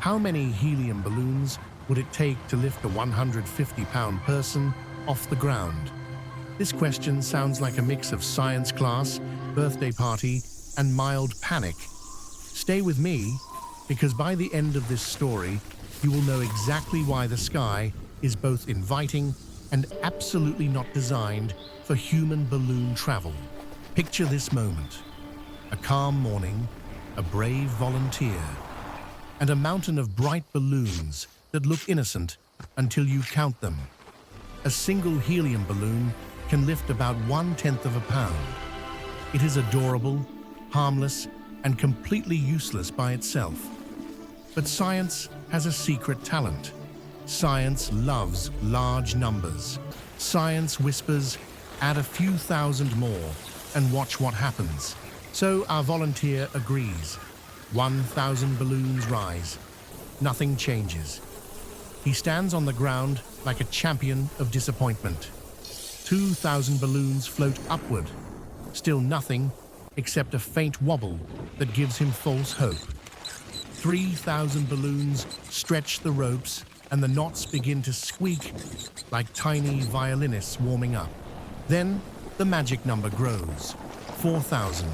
How many helium balloons would it take to lift a 150-pound person off the ground? This question sounds like a mix of science class, birthday party, and mild panic. Stay with me, because by the end of this story, you will know exactly why the sky is both inviting and absolutely not designed for human balloon travel. Picture this moment: a calm morning, a brave volunteer, and a mountain of bright balloons that look innocent until you count them. A single helium balloon can lift about 1/10 of a pound. It is adorable, harmless, and completely useless by itself. But science has a secret talent. Science loves large numbers. Science whispers, add a few thousand more and watch what happens. So our volunteer agrees. 1,000 balloons rise. Nothing changes. He stands on the ground like a champion of disappointment. 2,000 balloons float upward. Still nothing except a faint wobble that gives him false hope. 3,000 balloons stretch the ropes and the knots begin to squeak like tiny violinists warming up. Then the magic number grows. 4,000,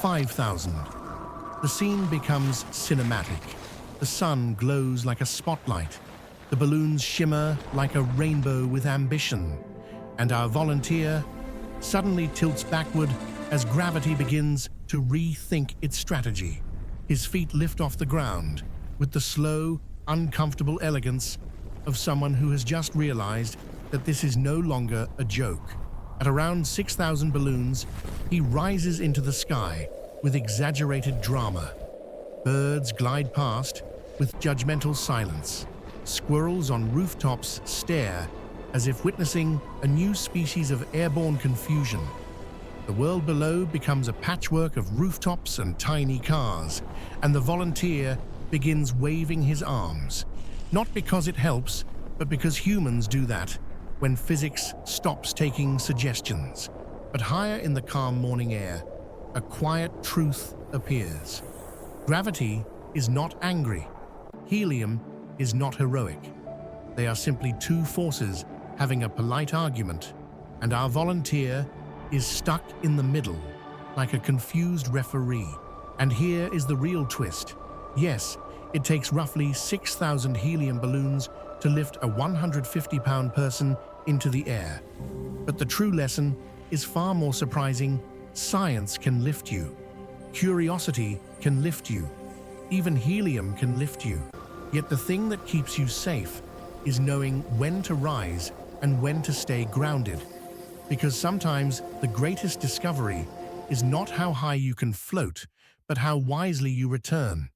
5,000. The scene becomes cinematic. The sun glows like a spotlight. The balloons shimmer like a rainbow with ambition. And our volunteer suddenly tilts backward as gravity begins to rethink its strategy. His feet lift off the ground with the slow, uncomfortable elegance of someone who has just realized that this is no longer a joke. At around 6,000 balloons, he rises into the sky with exaggerated drama. Birds glide past with judgmental silence. Squirrels on rooftops stare as if witnessing a new species of airborne confusion. The world below becomes a patchwork of rooftops and tiny cars, and the volunteer begins waving his arms. Not because it helps, but because humans do that when physics stops taking suggestions. But higher in the calm morning air, a quiet truth appears. Gravity is not angry. Helium is not heroic. They are simply two forces having a polite argument, and our volunteer is stuck in the middle, like a confused referee. And here is the real twist. Yes, it takes roughly 6,000 helium balloons to lift a 150-pound person into the air. But the true lesson is far more surprising. Science can lift you. Curiosity can lift you. Even helium can lift you. Yet the thing that keeps you safe is knowing when to rise and when to stay grounded. Because sometimes the greatest discovery is not how high you can float, but how wisely you return.